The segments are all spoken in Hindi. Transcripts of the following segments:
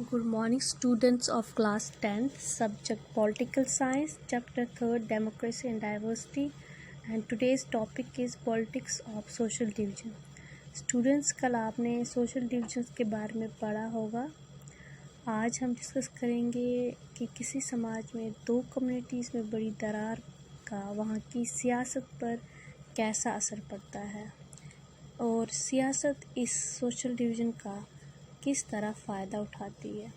Good morning, students of class 10th, subject Political Science, chapter 3rd, Democracy and Diversity, and today's topic is Politics of Social Division. Students, कल आपने सोशल डिविजन्स के बारे में पढ़ा होगा। आज हम डिस्कस करेंगे कि किसी समाज में दो कम्युनिटीज़ में बड़ी दरार का वहाँ की सियासत पर कैसा असर पड़ता है और सियासत इस सोशल डिवीज़न का किस तरह फ़ायदा उठाती है।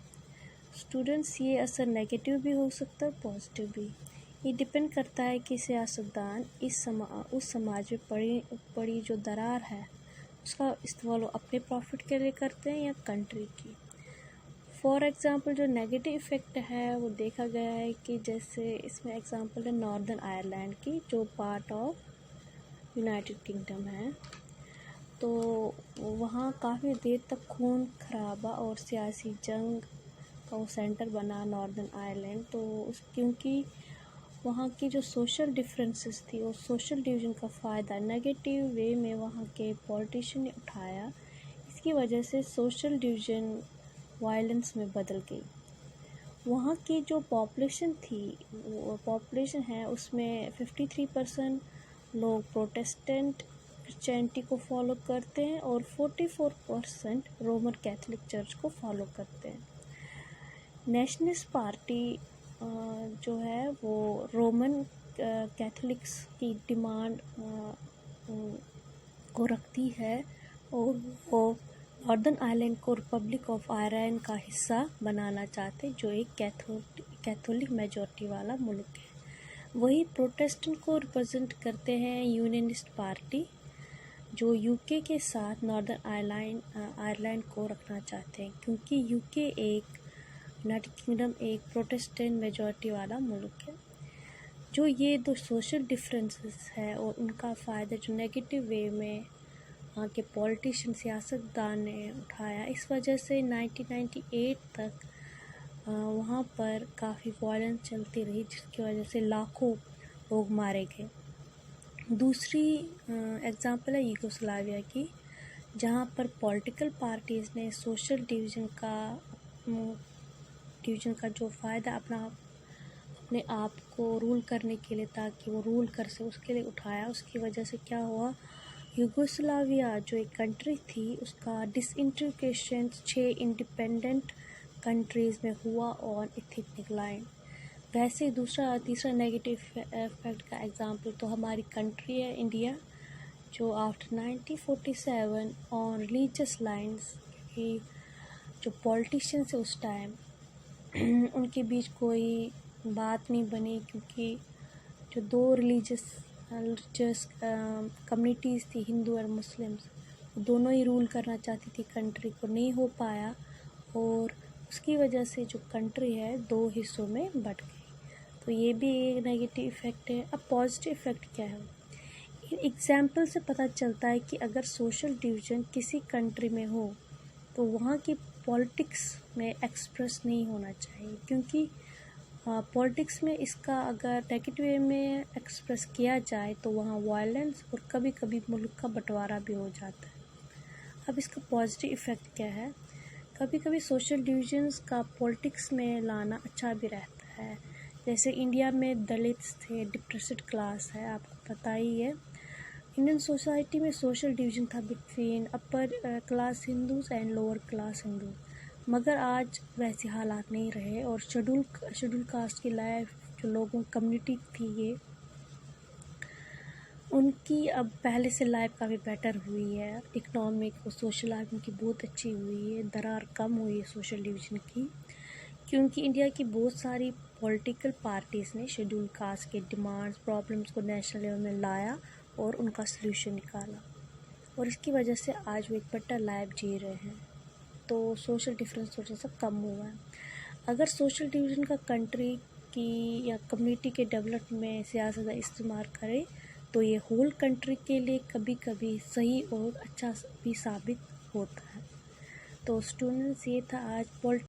स्टूडेंट्स, ये असर नेगेटिव भी हो सकता है, पॉजिटिव भी। ये डिपेंड करता है कि सियासतदान उस समाज में पड़ी जो दरार है उसका इस्तेमाल वो अपने प्रॉफिट के लिए करते हैं या कंट्री की। फॉर एग्ज़ाम्पल, जो नेगेटिव इफ़ेक्ट है वो देखा गया है कि जैसे इसमें एग्ज़ाम्पल है नॉर्दर्न आयरलैंड की, जो पार्ट ऑफ यूनाइटेड किंगडम है। तो वहाँ काफ़ी देर तक खून खराबा और सियासी जंग का वो सेंटर बना नॉर्दर्न आयरलैंड। तो क्योंकि वहाँ की जो सोशल डिफरेंसेस थी और सोशल डिवीज़न का फ़ायदा नेगेटिव वे में वहाँ के पॉलिटिशियन ने उठाया, इसकी वजह से सोशल डिवीज़न वायलेंस में बदल गई। वहाँ की जो पॉपुलेशन थी, वो पॉपुलेशन है उसमें 53% लोग प्रोटेस्टेंट क्रिश्चियनिटी को फॉलो करते हैं और 44% रोमन कैथोलिक चर्च को फॉलो करते हैं। नेशनलिस्ट पार्टी जो है वो रोमन कैथोलिक्स की डिमांड को रखती है और वो नॉर्दर्न आयरलैंड को रिपब्लिक ऑफ आयरलैंड का हिस्सा बनाना चाहते, जो एक कैथोलिक मेजॉरिटी वाला मुल्क है। वही प्रोटेस्टेंट को रिप्रेजेंट करते हैं यूनियनिस्ट पार्टी, जो यूके के साथ नॉर्दर्न आयरलैंड को रखना चाहते हैं, क्योंकि यूनाइटेड किंगडम एक प्रोटेस्टेंट मेजॉरिटी वाला मुल्क है। जो ये दो सोशल डिफरेंसेस है और उनका फ़ायदा जो नेगेटिव वे में वहाँ के पॉलिटिशियन सियासतदान ने उठाया, इस वजह से 1998 तक वहाँ पर काफ़ी वायलेंस चलती रही, जिसकी वजह से लाखों लोग मारे गए। दूसरी एग्ज़ाम्पल है यूगोस्लाविया की, जहाँ पर पॉलिटिकल पार्टीज़ ने सोशल डिवीज़न का जो फ़ायदा अपने आप को रूल करने के लिए, ताकि वो रूल कर सके, उसके लिए उठाया। उसकी वजह से क्या हुआ, यूगोस्लाविया जो एक कंट्री थी उसका डिसइंटीग्रेशन 6 इंडिपेंडेंट कंट्रीज़ में हुआ ऑन एथनिक लाइन। वैसे तीसरा नेगेटिव इफेक्ट का एग्ज़ाम्पल तो हमारी कंट्री है इंडिया, जो आफ्टर 1947 ऑन रिलीजियस लाइंस की जो पॉलिटिशियंस है उस टाइम उनके बीच कोई बात नहीं बनी, क्योंकि जो दो रिलीजियस कम्युनिटीज़ थी, हिंदू और मुस्लिम्स, दोनों ही रूल करना चाहती थी कंट्री को, नहीं हो पाया और उसकी वजह से जो कंट्री है दो हिस्सों में बट गई। तो ये भी एक नेगेटिव इफ़ेक्ट है। अब पॉजिटिव इफ़ेक्ट क्या है, एग्जाम्पल से पता चलता है कि अगर सोशल डिवीज़न किसी कंट्री में हो तो वहाँ की पॉलिटिक्स में एक्सप्रेस नहीं होना चाहिए, क्योंकि पॉलिटिक्स में इसका अगर नेगेटिव वे में एक्सप्रेस किया जाए तो वहाँ वायलेंस और कभी कभी मुल्क का बंटवारा भी हो जाता है। अब इसका पॉजिटिव इफ़ेक्ट क्या है, कभी कभी सोशल डिवीज़न्स का पॉलिटिक्स में लाना अच्छा भी रहता है। जैसे इंडिया में दलित्स थे, डिप्रेस्ड क्लास है, आपको पता ही है। इंडियन सोसाइटी में सोशल डिवीज़न था between upper class Hindus and lower class Hindus, मगर आज वैसे हालात नहीं रहे और शेड्यूल कास्ट की लाइफ जो लोगों कम्युनिटी थी, ये उनकी अब पहले से लाइफ काफ़ी बेटर हुई है। इकोनॉमिक और सोशल लाइफ उनकी बहुत अच्छी हुई है, दरार कम हुई है सोशल डिवीज़न की, क्योंकि इंडिया की बहुत सारी पॉलिटिकल पार्टीज़ ने शेड्यूल कास्ट के डिमांड्स प्रॉब्लम्स को नेशनल लेवल में लाया और उनका सलूशन निकाला, और इसकी वजह से आज वो एक बेटर लाइफ जी रहे हैं। तो सोशल डिफरेंस थोड़ा सा कम हुआ है। अगर सोशल डिवीज़न का कंट्री की या कम्युनिटी के डेवलपमेंट में सियासत इस्तेमाल करे तो ये होल कंट्री के लिए कभी कभी सही और अच्छा भी साबित होता है। तो स्टूडेंट्स, ये था आज